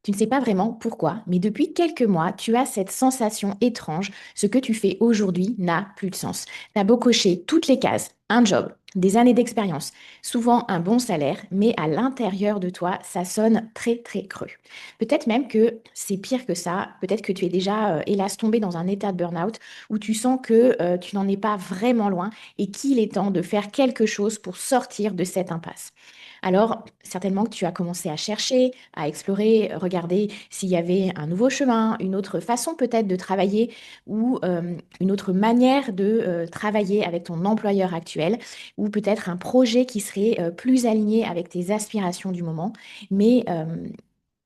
Tu ne sais pas vraiment pourquoi, mais depuis quelques mois, tu as cette sensation étrange, ce que tu fais aujourd'hui n'a plus de sens. Tu as beau cocher toutes les cases, un job, des années d'expérience, souvent un bon salaire, mais à l'intérieur de toi, ça sonne très très creux. Peut-être même que c'est pire que ça, peut-être que tu es déjà, hélas, tombé dans un état de burn-out où tu sens que tu n'en es pas vraiment loin et qu'il est temps de faire quelque chose pour sortir de cette impasse. Alors, certainement que tu as commencé à chercher, à explorer, regarder s'il y avait un nouveau chemin, une autre façon peut-être de travailler ou une autre manière de travailler avec ton employeur actuel ou peut-être un projet qui serait plus aligné avec tes aspirations du moment. Mais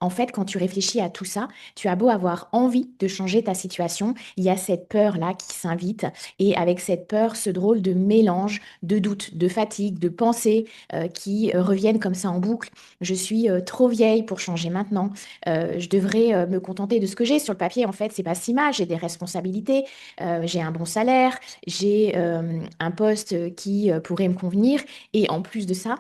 en fait, quand tu réfléchis à tout ça, tu as beau avoir envie de changer ta situation, il y a cette peur-là qui s'invite et avec cette peur, ce drôle de mélange de doutes, de fatigue, de pensées qui reviennent comme ça en boucle. Je suis trop vieille pour changer maintenant. Je devrais me contenter de ce que j'ai sur le papier. En fait, c'est pas si mal. J'ai des responsabilités, j'ai un bon salaire, j'ai un poste qui pourrait me convenir. Et en plus de ça,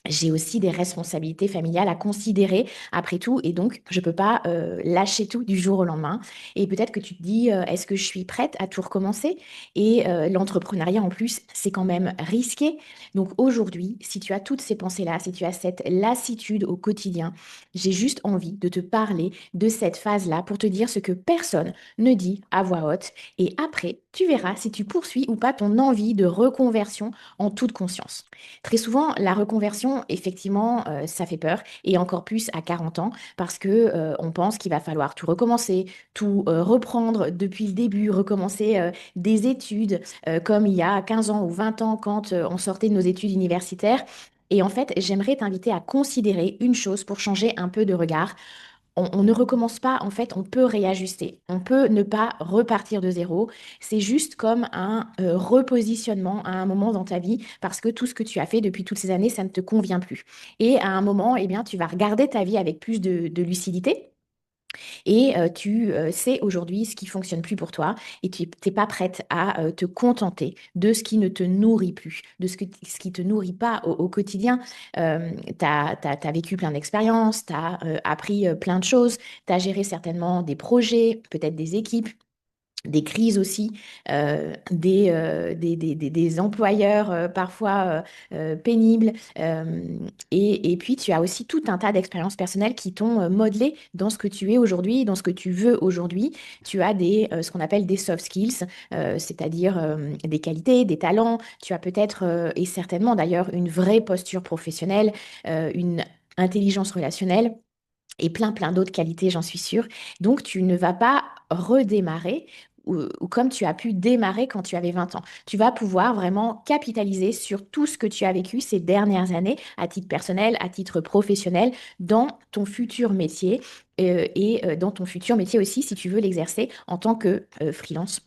j'ai aussi des responsabilités familiales à considérer après tout et donc je peux pas lâcher tout du jour au lendemain. Et peut-être que tu te dis, est-ce que je suis prête à tout recommencer? Et l'entrepreneuriat en plus, c'est quand même risqué. Donc aujourd'hui, si tu as toutes ces pensées-là, si tu as cette lassitude au quotidien, j'ai juste envie de te parler de cette phase-là pour te dire ce que personne ne dit à voix haute. Et après, tu verras si tu poursuis ou pas ton envie de reconversion en toute conscience. Très souvent, la reconversion, effectivement, ça fait peur, et encore plus à 40 ans, parce que on pense qu'il va falloir tout recommencer, tout reprendre depuis le début, recommencer des études, comme il y a 15 ans ou 20 ans quand on sortait de nos études universitaires. Et en fait, j'aimerais t'inviter à considérer une chose pour changer un peu de regard. On ne recommence pas, en fait, on peut réajuster. On peut ne pas repartir de zéro. C'est juste comme un repositionnement à un moment dans ta vie parce que tout ce que tu as fait depuis toutes ces années, ça ne te convient plus. Et à un moment, eh bien, tu vas regarder ta vie avec plus de lucidité et tu sais aujourd'hui ce qui fonctionne plus pour toi et tu n'es pas prête à te contenter de ce qui ne te nourrit plus, de ce qui te nourrit pas au quotidien. Tu as vécu plein d'expériences, tu as appris plein de choses, tu as géré certainement des projets, peut-être des équipes, des crises aussi, des employeurs parfois pénibles. Et puis, tu as aussi tout un tas d'expériences personnelles qui t'ont modelé dans ce que tu es aujourd'hui, dans ce que tu veux aujourd'hui. Tu as ce qu'on appelle des soft skills, c'est-à-dire des qualités, des talents. Tu as peut-être, et certainement d'ailleurs, une vraie posture professionnelle, une intelligence relationnelle et plein d'autres qualités, j'en suis sûre. Donc, tu ne vas pas redémarrer ou comme tu as pu démarrer quand tu avais 20 ans. Tu vas pouvoir vraiment capitaliser sur tout ce que tu as vécu ces dernières années à titre personnel, à titre professionnel, dans ton futur métier et dans ton futur métier aussi si tu veux l'exercer en tant que freelance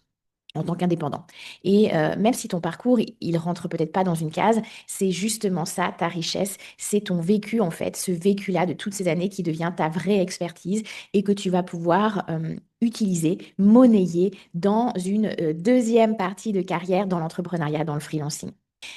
en tant qu'indépendant. Et même si ton parcours, il rentre peut-être pas dans une case, c'est justement ça, ta richesse, c'est ton vécu en fait, ce vécu-là de toutes ces années qui devient ta vraie expertise et que tu vas pouvoir utiliser, monnayer dans une deuxième partie de carrière dans l'entrepreneuriat, dans le freelancing.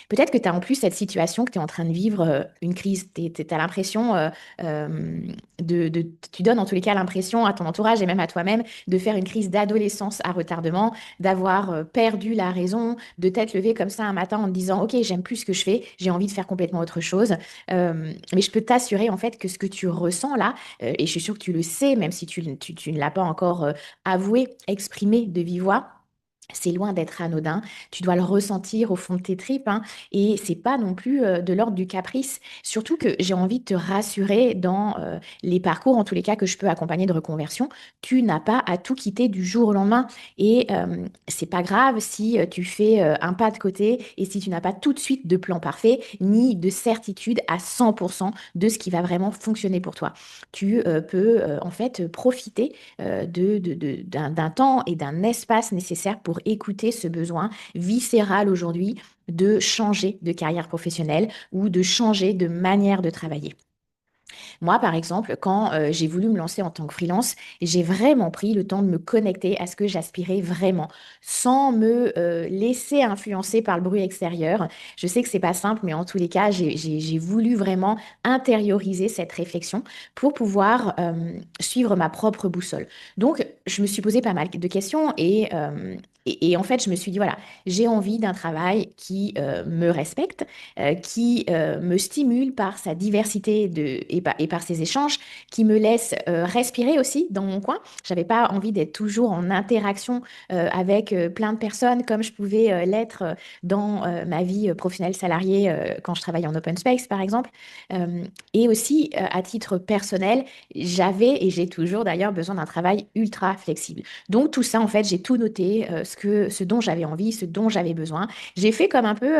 Peut-être que tu as en plus cette situation que tu es en train de vivre une crise. Tu as l'impression tu donnes en tous les cas l'impression à ton entourage et même à toi-même de faire une crise d'adolescence à retardement, d'avoir perdu la raison, de t'être levé comme ça un matin en te disant, OK, j'aime plus ce que je fais, j'ai envie de faire complètement autre chose. Mais je peux t'assurer en fait que ce que tu ressens là, et je suis sûre que tu le sais, même si tu ne l'as pas encore avoué, exprimé de vive voix, c'est loin d'être anodin. Tu dois le ressentir au fond de tes tripes, hein, et c'est pas non plus de l'ordre du caprice. Surtout que j'ai envie de te rassurer dans les parcours, en tous les cas que je peux accompagner de reconversion, tu n'as pas à tout quitter du jour au lendemain. Et c'est pas grave si tu fais un pas de côté et si tu n'as pas tout de suite de plan parfait ni de certitude à 100% de ce qui va vraiment fonctionner pour toi. Tu peux en fait profiter d'un temps et d'un espace nécessaire pour écouter ce besoin viscéral aujourd'hui de changer de carrière professionnelle ou de changer de manière de travailler. Moi, par exemple, quand j'ai voulu me lancer en tant que freelance, j'ai vraiment pris le temps de me connecter à ce que j'aspirais vraiment, sans me laisser influencer par le bruit extérieur. Je sais que c'est pas simple, mais en tous les cas, j'ai voulu vraiment intérioriser cette réflexion pour pouvoir suivre ma propre boussole. Donc, je me suis posé pas mal de questions et en fait, je me suis dit, voilà, j'ai envie d'un travail qui me respecte, qui me stimule par sa diversité et par ses échanges, qui me laisse respirer aussi dans mon coin. J'avais pas envie d'être toujours en interaction avec plein de personnes comme je pouvais l'être dans ma vie professionnelle salariée quand je travaillais en open space, par exemple. Et aussi, à titre personnel, j'avais et j'ai toujours d'ailleurs besoin d'un travail ultra flexible. Donc tout ça, en fait, j'ai tout noté, ce dont j'avais envie, ce dont j'avais besoin. J'ai fait comme un peu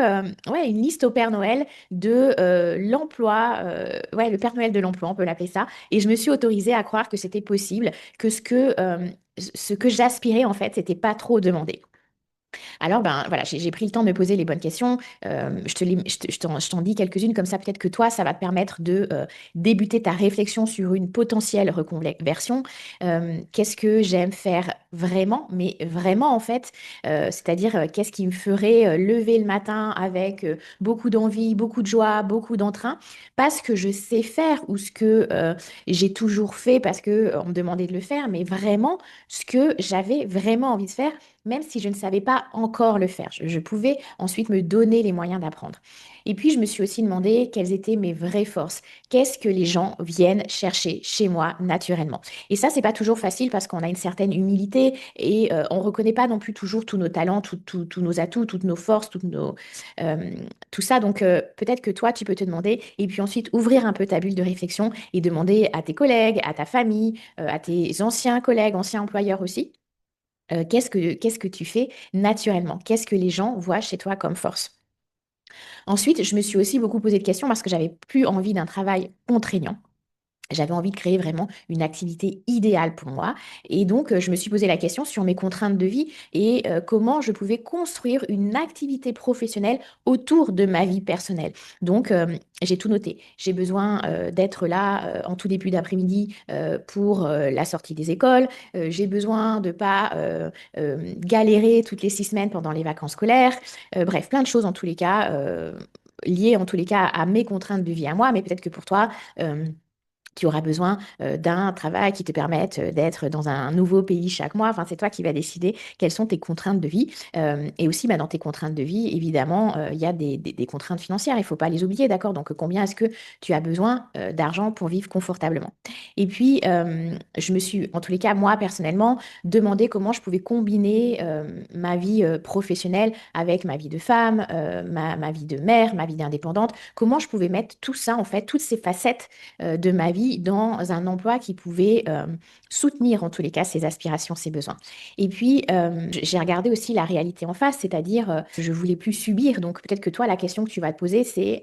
ouais, une liste au Père Noël de l'emploi, ouais, le Père Noël de l'emploi, on peut l'appeler ça. Et je me suis autorisée à croire que c'était possible, que ce que j'aspirais, en fait, c'était pas trop demandé. Alors, ben voilà, j'ai pris le temps de me poser les bonnes questions. Je t'en dis quelques-unes comme ça, peut-être que toi, ça va te permettre de débuter ta réflexion sur une potentielle reconversion. Qu'est-ce que j'aime faire vraiment, mais vraiment en fait, c'est-à-dire qu'est-ce qui me ferait lever le matin avec beaucoup d'envie, beaucoup de joie, beaucoup d'entrain, pas ce que je sais faire ou ce que j'ai toujours fait parce que on me demandait de le faire, mais vraiment ce que j'avais vraiment envie de faire même si je ne savais pas encore le faire. Je pouvais ensuite me donner les moyens d'apprendre. Et puis, je me suis aussi demandé quelles étaient mes vraies forces. Qu'est-ce que les gens viennent chercher chez moi naturellement? Et ça, c'est pas toujours facile parce qu'on a une certaine humilité et on reconnaît pas non plus toujours tous nos talents, tous nos atouts, toutes nos forces, euh, tout ça. Donc, peut-être que toi, tu peux te demander et puis ensuite ouvrir un peu ta bulle de réflexion et demander à tes collègues, à ta famille, à tes anciens collègues, anciens employeurs aussi qu'est-ce que tu fais naturellement? Qu'est-ce que les gens voient chez toi comme force? Ensuite, je me suis aussi beaucoup posé de questions parce que j'avais plus envie d'un travail contraignant. J'avais envie de créer vraiment une activité idéale pour moi. Et donc, je me suis posé la question sur mes contraintes de vie et comment je pouvais construire une activité professionnelle autour de ma vie personnelle. Donc, j'ai tout noté. J'ai besoin d'être là en tout début d'après-midi pour la sortie des écoles. J'ai besoin de pas galérer toutes les 6 semaines pendant les vacances scolaires. Bref, plein de choses en tous les cas. Liées en tous les cas à mes contraintes de vie à moi, mais peut-être que pour toi, tu auras besoin d'un travail qui te permette d'être dans un nouveau pays chaque mois. Enfin, c'est toi qui vas décider quelles sont tes contraintes de vie. Et aussi, bah, dans tes contraintes de vie, évidemment, il y a des contraintes financières. Il ne faut pas les oublier, d'accord? Donc, combien est-ce que tu as besoin d'argent pour vivre confortablement? Et puis, je me suis, en tous les cas, moi, personnellement, demandé comment je pouvais combiner ma vie professionnelle avec ma vie de femme, ma vie de mère, ma vie d'indépendante. Comment je pouvais mettre tout ça, en fait, toutes ces facettes de ma vie dans un emploi qui pouvait soutenir en tous les cas ses aspirations, ses besoins. Et puis, j'ai regardé aussi la réalité en face, c'est-à-dire je voulais plus subir. Donc peut-être que toi, la question que tu vas te poser, c'est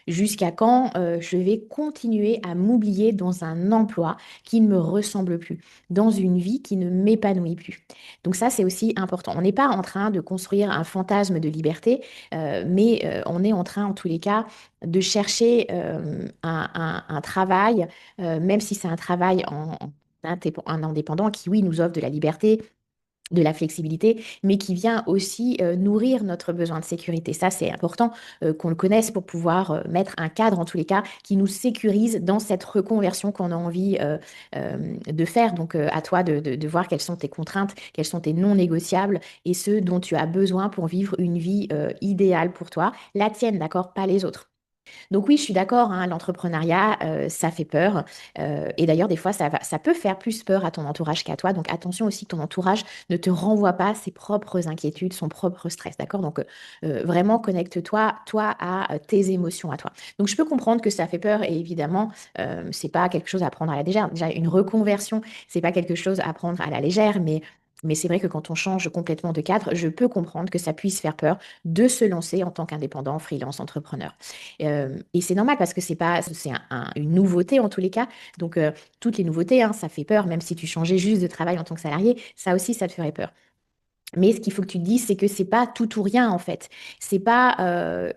jusqu'à quand je vais continuer à m'oublier dans un emploi qui ne me ressemble plus, dans une vie qui ne m'épanouit plus. Donc ça, c'est aussi important. On n'est pas en train de construire un fantasme de liberté, mais on est en train, en tous les cas, de chercher un travail, même si c'est un travail en indépendant qui, oui, nous offre de la liberté, de la flexibilité, mais qui vient aussi nourrir notre besoin de sécurité. Ça, c'est important qu'on le connaisse pour pouvoir mettre un cadre, en tous les cas, qui nous sécurise dans cette reconversion qu'on a envie de faire. Donc, à toi de voir quelles sont tes contraintes, quels sont tes non négociables et ceux dont tu as besoin pour vivre une vie idéale pour toi, la tienne, d'accord, pas les autres. Donc oui, je suis d'accord, hein, l'entrepreneuriat, ça fait peur. Et d'ailleurs, des fois, ça peut faire plus peur à ton entourage qu'à toi. Donc attention aussi que ton entourage ne te renvoie pas ses propres inquiétudes, son propre stress, d'accord? Donc vraiment, connecte-toi, toi, à tes émotions, à toi. Donc je peux comprendre que ça fait peur et évidemment, c'est pas quelque chose à prendre à la légère. Déjà, une reconversion, c'est pas quelque chose à prendre à la légère, mais c'est vrai que quand on change complètement de cadre, je peux comprendre que ça puisse faire peur de se lancer en tant qu'indépendant, freelance, entrepreneur. Et c'est normal parce que c'est une nouveauté en tous les cas. Donc, toutes les nouveautés, hein, ça fait peur, même si tu changeais juste de travail en tant que salarié, ça aussi, ça te ferait peur. Mais ce qu'il faut que tu te dises, c'est que c'est pas tout ou rien en fait. C'est pas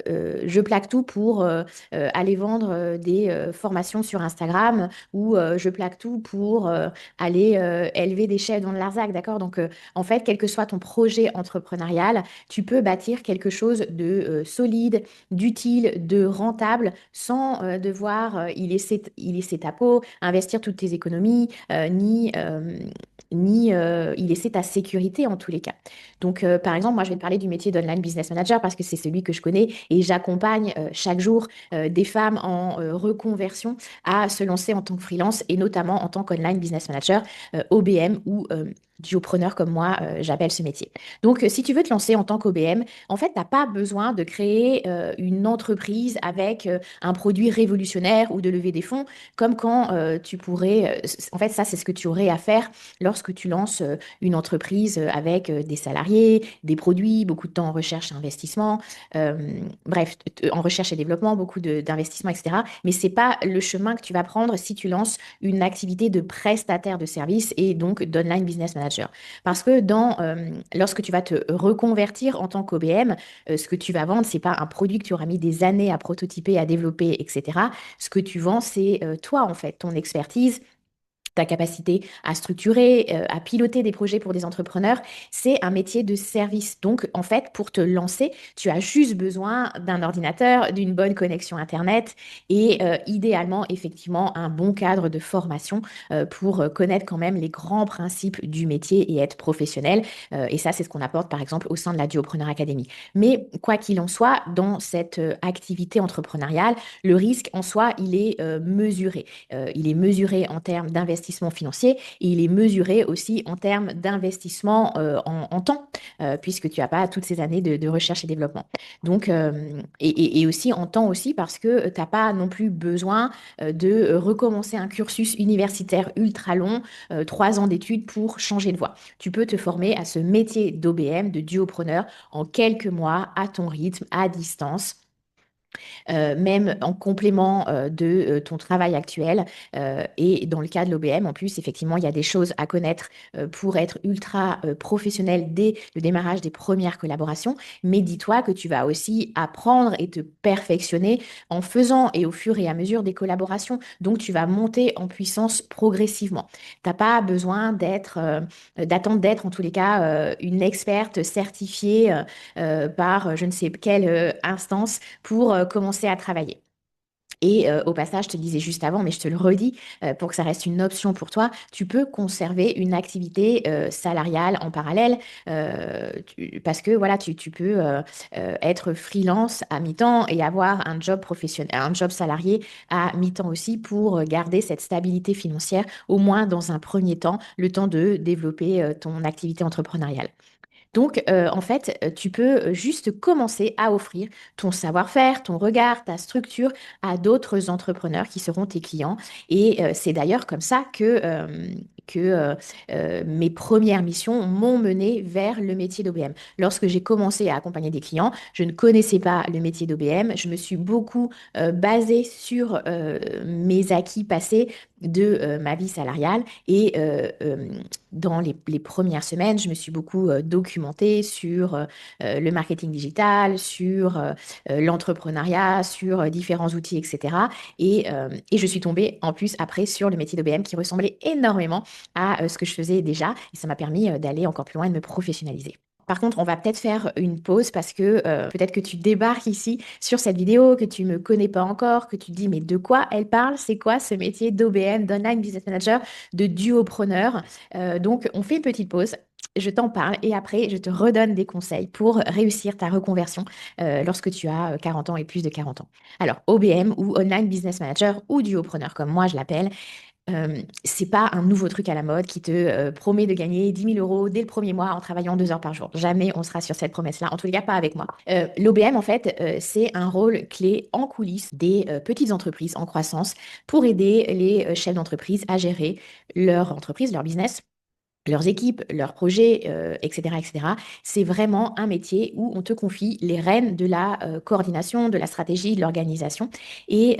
je plaque tout pour aller vendre des formations sur Instagram ou je plaque tout pour aller élever des chèvres dans le Larzac, d'accord? Donc en fait, quel que soit ton projet entrepreneurial, tu peux bâtir quelque chose de solide, d'utile, de rentable sans devoir y laisser ta peau, investir toutes tes économies, ni y laisser ta sécurité en tous les cas. Donc, par exemple, moi, je vais te parler du métier d'online business manager parce que c'est celui que je connais et j'accompagne chaque jour des femmes en reconversion à se lancer en tant que freelance et notamment en tant qu'online business manager, OBM ou duopreneur comme moi, j'appelle ce métier. Donc, si tu veux te lancer en tant qu'OBM, en fait, tu n'as pas besoin de créer une entreprise avec un produit révolutionnaire ou de lever des fonds, comme quand tu pourrais... en fait, ça, c'est ce que tu aurais à faire lorsque tu lances une entreprise avec des salariés, des produits, beaucoup de temps en recherche et investissement, bref, en recherche et développement, beaucoup d'investissement, etc. Mais c'est pas le chemin que tu vas prendre si tu lances une activité de prestataire de service et donc d'online business manager. Parce que lorsque tu vas te reconvertir en tant qu'OBM, ce que tu vas vendre, c'est pas un produit que tu auras mis des années à prototyper, à développer, etc. Ce que tu vends, c'est toi, en fait, ton expertise, ta capacité à structurer, à piloter des projets pour des entrepreneurs, c'est un métier de service. Donc, en fait, pour te lancer, tu as juste besoin d'un ordinateur, d'une bonne connexion Internet et idéalement, effectivement, un bon cadre de formation pour connaître quand même les grands principes du métier et être professionnel. Et ça, c'est ce qu'on apporte, par exemple, au sein de la Duopreneur Academy. Mais quoi qu'il en soit, dans cette activité entrepreneuriale, le risque en soi, il est mesuré. Il est mesuré en termes d'investissement financier et il est mesuré aussi en termes d'investissement en temps, puisque tu n'as pas toutes ces années de recherche et développement. Donc, et aussi en temps aussi parce que tu n'as pas non plus besoin de recommencer un cursus universitaire ultra long, 3 ans d'études pour changer de voie. Tu peux te former à ce métier d'OBM, de duopreneur, en quelques mois, à ton rythme, à distance même en complément de ton travail actuel. Et dans le cas de l'OBM, en plus, effectivement, il y a des choses à connaître pour être ultra professionnel dès le démarrage des premières collaborations. Mais dis-toi que tu vas aussi apprendre et te perfectionner en faisant et au fur et à mesure des collaborations. Donc, tu vas monter en puissance progressivement. Tu n'as pas besoin d'attendre d'être en tous les cas une experte certifiée par je ne sais quelle instance pour commencer à travailler. Et au passage, je te le disais juste avant, mais je te le redis, pour que ça reste une option pour toi, tu peux conserver une activité salariale en parallèle parce que voilà, tu peux être freelance à mi-temps et avoir un job professionnel, un job salarié à mi-temps aussi pour garder cette stabilité financière, au moins dans un premier temps, le temps de développer ton activité entrepreneuriale. Donc, en fait, tu peux juste commencer à offrir ton savoir-faire, ton regard, ta structure à d'autres entrepreneurs qui seront tes clients. Et c'est d'ailleurs comme ça que mes premières missions m'ont mené vers le métier d'OBM. Lorsque j'ai commencé à accompagner des clients, je ne connaissais pas le métier d'OBM. Je me suis beaucoup basée sur mes acquis passés de ma vie salariale et dans les premières semaines, je me suis beaucoup documentée sur le marketing digital, sur l'entrepreneuriat, sur différents outils, etc. Et je suis tombée en plus après sur le métier d'OBM qui ressemblait énormément à ce que je faisais déjà. Et ça m'a permis d'aller encore plus loin et de me professionnaliser. Par contre, on va peut-être faire une pause parce que peut-être que tu débarques ici sur cette vidéo, que tu me connais pas encore, que tu te dis mais de quoi elle parle? C'est quoi ce métier d'OBM, d'Online Business Manager, de duopreneur? Donc, on fait une petite pause. Je t'en parle et après, je te redonne des conseils pour réussir ta reconversion lorsque tu as 40 ans et plus de 40 ans. Alors, OBM ou Online Business Manager ou duopreneur, comme moi je l'appelle, c'est pas un nouveau truc à la mode qui te promet de gagner 10 000 € dès le premier mois en travaillant 2 heures par jour. Jamais on sera sur cette promesse-là, en tout cas pas avec moi. L'OBM, en fait, c'est un rôle clé en coulisses des petites entreprises en croissance pour aider les chefs d'entreprise à gérer leur entreprise, leur business, leurs équipes, leurs projets, etc., etc. C'est vraiment un métier où on te confie les rênes de la coordination, de la stratégie, de l'organisation. Et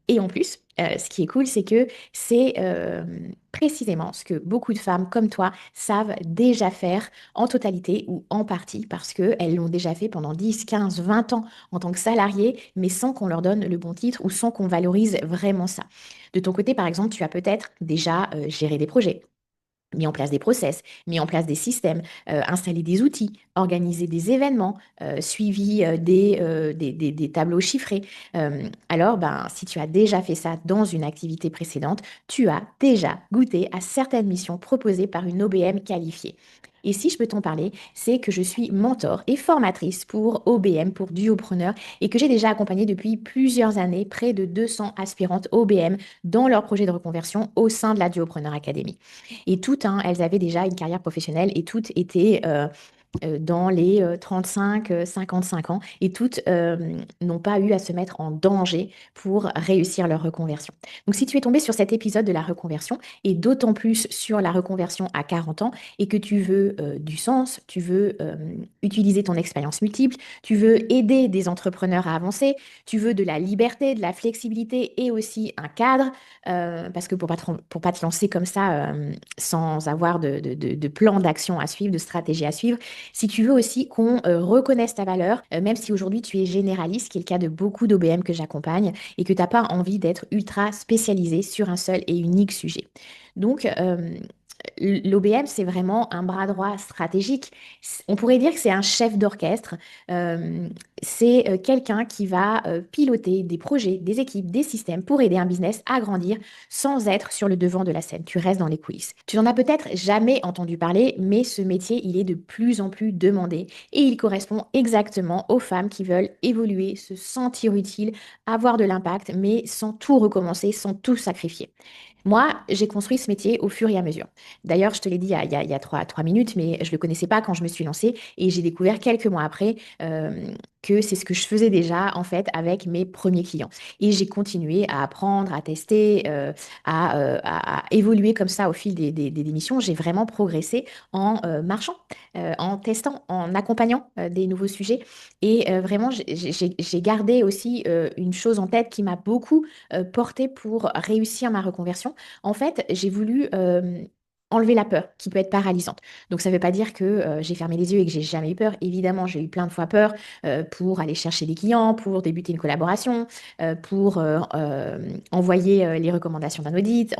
Et en plus, ce qui est cool, c'est que c'est précisément ce que beaucoup de femmes comme toi savent déjà faire en totalité ou en partie parce qu'elles l'ont déjà fait pendant 10, 15, 20 ans en tant que salariées, mais sans qu'on leur donne le bon titre ou sans qu'on valorise vraiment ça. De ton côté, par exemple, tu as peut-être déjà géré des projets, mis en place des process, mis en place des systèmes, installé des outils, organisé des événements, suivi des tableaux chiffrés. Alors, ben, si tu as déjà fait ça dans une activité précédente, tu as déjà goûté à certaines missions proposées par une OBM qualifiée. Et si je peux t'en parler, c'est que je suis mentor et formatrice pour OBM, pour duopreneurs, et que j'ai déjà accompagné depuis plusieurs années près de 200 aspirantes OBM dans leur projet de reconversion au sein de la Duopreneur Academy. Et toutes, hein, elles avaient déjà une carrière professionnelle et toutes étaient dans les 35, 55 ans et toutes n'ont pas eu à se mettre en danger pour réussir leur reconversion. Donc si tu es tombé sur cet épisode de la reconversion et d'autant plus sur la reconversion à 40 ans et que tu veux du sens, tu veux utiliser ton expérience multiple, tu veux aider des entrepreneurs à avancer, tu veux de la liberté, de la flexibilité et aussi un cadre, parce que pour pas te lancer comme ça sans avoir de plan d'action à suivre, de stratégie à suivre, si tu veux aussi qu'on reconnaisse ta valeur, même si aujourd'hui tu es généraliste, qui est le cas de beaucoup d'OBM que j'accompagne, et que tu n'as pas envie d'être ultra spécialisé sur un seul et unique sujet. Donc, l'OBM, c'est vraiment un bras droit stratégique. On pourrait dire que c'est un chef d'orchestre. Euh, c'est quelqu'un qui va piloter des projets, des équipes, des systèmes pour aider un business à grandir sans être sur le devant de la scène. Tu restes dans les coulisses. Tu n'en as peut-être jamais entendu parler, mais ce métier, il est de plus en plus demandé et il correspond exactement aux femmes qui veulent évoluer, se sentir utiles, avoir de l'impact, mais sans tout recommencer, sans tout sacrifier. Moi, j'ai construit ce métier au fur et à mesure. D'ailleurs, je te l'ai dit il y a trois minutes, mais je ne le connaissais pas quand je me suis lancée et j'ai découvert quelques mois après que c'est ce que je faisais déjà en fait avec mes premiers clients. Et j'ai continué à apprendre, à tester, à évoluer comme ça au fil des missions. J'ai vraiment progressé en marchant, en testant, en accompagnant des nouveaux sujets. Et vraiment, j'ai gardé aussi une chose en tête qui m'a beaucoup portée pour réussir ma reconversion. En fait, j'ai voulu enlever la peur qui peut être paralysante. Donc ça ne veut pas dire que j'ai fermé les yeux et que j'ai jamais eu peur. Évidemment, j'ai eu plein de fois peur pour aller chercher des clients, pour débuter une collaboration, pour envoyer les recommandations d'un audit,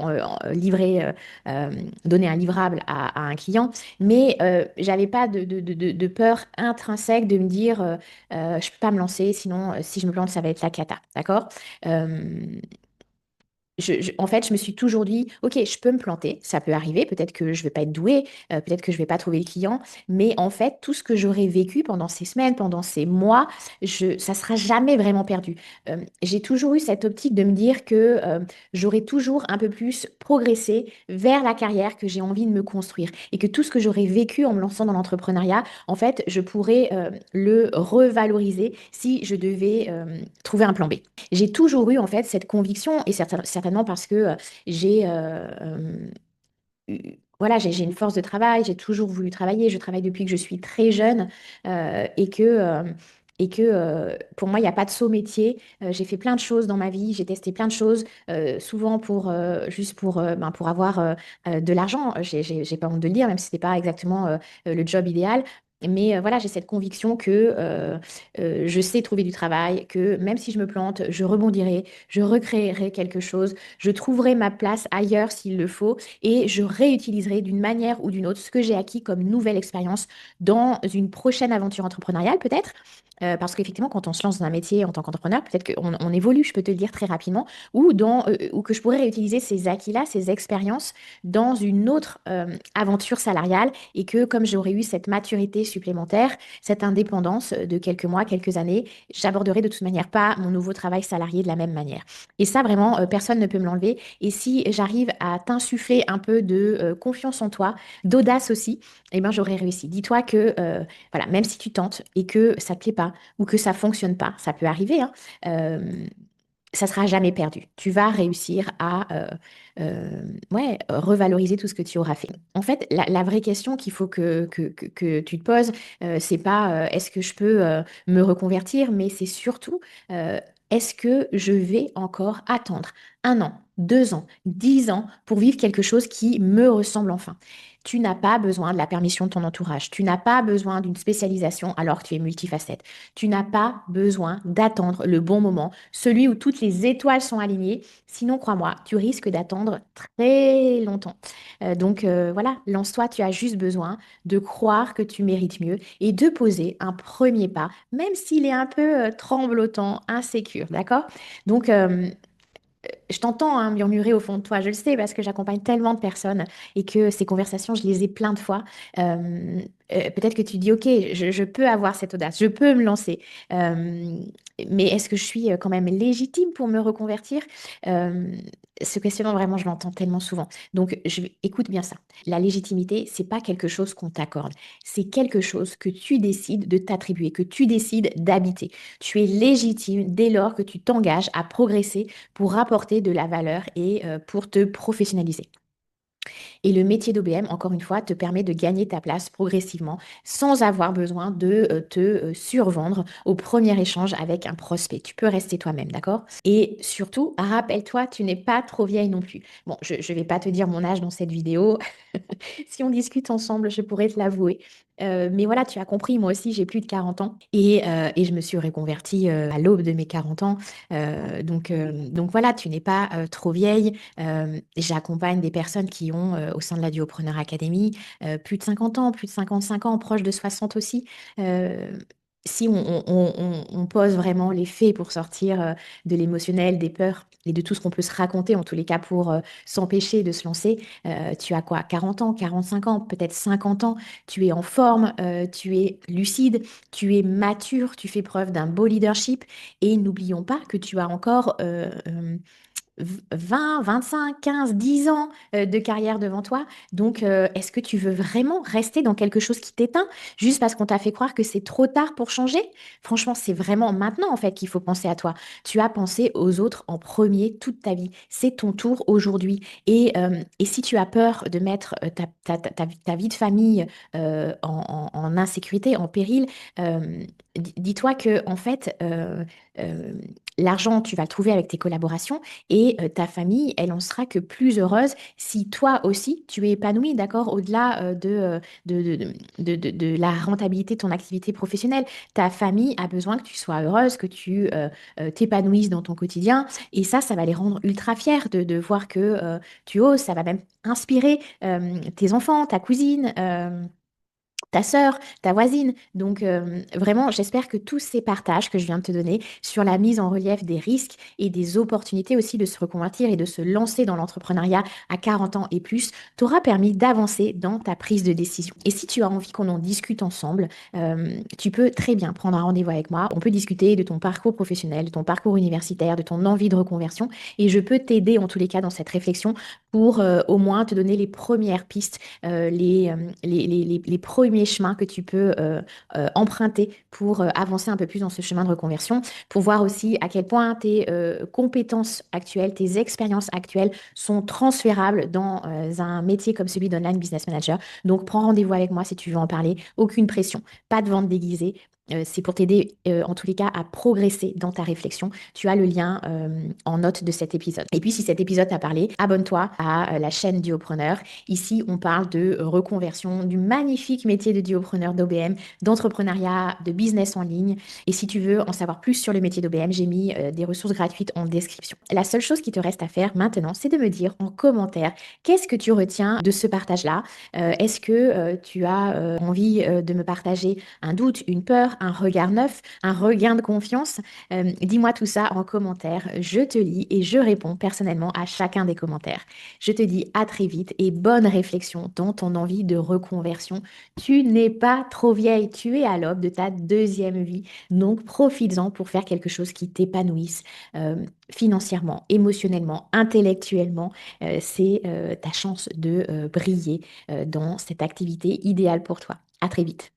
livrer, euh, donner un livrable à un client. Mais j'avais pas de peur intrinsèque de me dire je peux pas me lancer, sinon si je me plante, ça va être la cata. D'accord? Euh, en fait, je me suis toujours dit, OK, je peux me planter, ça peut arriver, peut-être que je vais pas être douée, peut-être que je vais pas trouver le client, mais en fait, tout ce que j'aurais vécu pendant ces semaines, pendant ces mois, ça sera jamais vraiment perdu. J'ai toujours eu cette optique de me dire que j'aurais toujours un peu plus progressé vers la carrière que j'ai envie de me construire et que tout ce que j'aurais vécu en me lançant dans l'entrepreneuriat, en fait, je pourrais le revaloriser si je devais trouver un plan B. J'ai toujours eu en fait cette conviction, et certainement parce que voilà, j'ai une force de travail, j'ai toujours voulu travailler, je travaille depuis que je suis très jeune et que pour moi, il n'y a pas de saut métier. J'ai fait plein de choses dans ma vie, j'ai testé plein de choses, souvent juste pour avoir de l'argent. J'ai pas honte de le dire, même si ce n'était pas exactement le job idéal. Mais voilà, j'ai cette conviction que je sais trouver du travail, que même si je me plante, je rebondirai, je recréerai quelque chose, je trouverai ma place ailleurs s'il le faut et je réutiliserai d'une manière ou d'une autre ce que j'ai acquis comme nouvelle expérience dans une prochaine aventure entrepreneuriale peut-être. Parce qu'effectivement, quand on se lance dans un métier en tant qu'entrepreneur, peut-être qu'on évolue, je peux te le dire très rapidement, ou que je pourrais réutiliser ces acquis-là, ces expériences dans une autre aventure salariale et que comme j'aurais eu cette maturité supplémentaire, cette indépendance de quelques mois, quelques années, j'aborderai de toute manière pas mon nouveau travail salarié de la même manière. Et ça, vraiment, personne ne peut me l'enlever. Et si j'arrive à t'insuffler un peu de confiance en toi, d'audace aussi, eh ben, j'aurais réussi. Dis-toi que, voilà, même si tu tentes et que ça te plaît pas ou que ça fonctionne pas, ça peut arriver, hein, ça sera jamais perdu. Tu vas réussir à ouais, revaloriser tout ce que tu auras fait. En fait, la vraie question qu'il faut que tu te poses, c'est pas est-ce que je peux me reconvertir, mais c'est surtout Est-ce que je vais encore attendre 1 an, 2 ans, 10 ans pour vivre quelque chose qui me ressemble enfin? Tu n'as pas besoin de la permission de ton entourage. Tu n'as pas besoin d'une spécialisation alors que tu es multifacette. Tu n'as pas besoin d'attendre le bon moment, celui où toutes les étoiles sont alignées. Sinon, crois-moi, tu risques d'attendre très longtemps. Voilà, lance-toi, tu as juste besoin de croire que tu mérites mieux et de poser un premier pas, même s'il est un peu tremblotant, insécure, d'accord? Donc, je t'entends hein, murmurer au fond de toi, je le sais parce que j'accompagne tellement de personnes et que ces conversations, je les ai plein de fois. Euh, Peut-être que tu dis, OK, je peux avoir cette audace, je peux me lancer. Euh, mais est-ce que je suis quand même légitime pour me reconvertir? Euh, Ce questionnement, vraiment, je l'entends tellement souvent. Donc, écoute bien ça. La légitimité, c'est pas quelque chose qu'on t'accorde. C'est quelque chose que tu décides de t'attribuer, que tu décides d'habiter. Tu es légitime dès lors que tu t'engages à progresser pour rapporter de la valeur et pour te professionnaliser. Et le métier d'OBM, encore une fois, te permet de gagner ta place progressivement sans avoir besoin de te survendre au premier échange avec un prospect. Tu peux rester toi-même, d'accord? Et surtout, rappelle-toi, tu n'es pas trop vieille non plus. Bon, je ne vais pas te dire mon âge dans cette vidéo. Si on discute ensemble, je pourrais te l'avouer. Mais voilà, tu as compris, moi aussi, j'ai plus de 40 ans et je me suis reconvertie à l'aube de mes 40 ans. Donc voilà, tu n'es pas trop vieille. J'accompagne des personnes qui ont, au sein de la Duopreneur Academy, plus de 50 ans, plus de 55 ans, proche de 60 aussi. Euh, Si on pose vraiment les faits pour sortir de l'émotionnel, des peurs et de tout ce qu'on peut se raconter, en tous les cas pour s'empêcher de se lancer, tu as quoi? 40 ans, 45 ans, peut-être 50 ans, tu es en forme, tu es lucide, tu es mature, tu fais preuve d'un beau leadership et n'oublions pas que tu as encore 20, 25, 15, 10 ans de carrière devant toi. Donc, est-ce que tu veux vraiment rester dans quelque chose qui t'éteint juste parce qu'on t'a fait croire que c'est trop tard pour changer? Franchement, c'est vraiment maintenant en fait qu'il faut penser à toi. Tu as pensé aux autres en premier toute ta vie. C'est ton tour aujourd'hui. Et si tu as peur de mettre ta vie de famille en insécurité, en péril, euh, dis-toi que en fait, euh, l'argent, tu vas le trouver avec tes collaborations et ta famille, elle en sera que plus heureuse si toi aussi, tu es épanoui, d'accord, au-delà de la rentabilité de ton activité professionnelle. Ta famille a besoin que tu sois heureuse, que tu t'épanouisses dans ton quotidien. Et ça va les rendre ultra fiers de voir que tu oses. Ça va même inspirer tes enfants, ta cousine. Ta sœur, ta voisine. Donc, vraiment, j'espère que tous ces partages que je viens de te donner sur la mise en relief des risques et des opportunités aussi de se reconvertir et de se lancer dans l'entrepreneuriat à 40 ans et plus t'aura permis d'avancer dans ta prise de décision. Et si tu as envie qu'on en discute ensemble, tu peux très bien prendre un rendez-vous avec moi. On peut discuter de ton parcours professionnel, de ton parcours universitaire, de ton envie de reconversion et je peux t'aider en tous les cas dans cette réflexion pour au moins te donner les premières pistes les premiers chemins que tu peux emprunter pour avancer un peu plus dans ce chemin de reconversion, pour voir aussi à quel point tes compétences actuelles, tes expériences actuelles sont transférables dans un métier comme celui d'online business manager. Donc, prends rendez-vous avec moi si tu veux en parler. Aucune pression, pas de vente déguisée. C'est pour t'aider en tous les cas à progresser dans ta réflexion. Tu as le lien en note de cet épisode. Et puis si cet épisode t'a parlé, abonne-toi à la chaîne Duopreneur. Ici, on parle de reconversion, du magnifique métier de duopreneur d'OBM, d'entrepreneuriat, de business en ligne. Et si tu veux en savoir plus sur le métier d'OBM, j'ai mis des ressources gratuites en description. La seule chose qui te reste à faire maintenant, c'est de me dire en commentaire qu'est-ce que tu retiens de ce partage-là. Est-ce que tu as envie de me partager un doute, une peur, un regard neuf, un regain de confiance? Dis-moi tout ça en commentaire. Je te lis et je réponds personnellement à chacun des commentaires. Je te dis à très vite et bonne réflexion dans ton envie de reconversion. Tu n'es pas trop vieille, tu es à l'aube de ta deuxième vie. Donc profites-en pour faire quelque chose qui t'épanouisse financièrement, émotionnellement, intellectuellement. C'est ta chance de briller dans cette activité idéale pour toi. À très vite.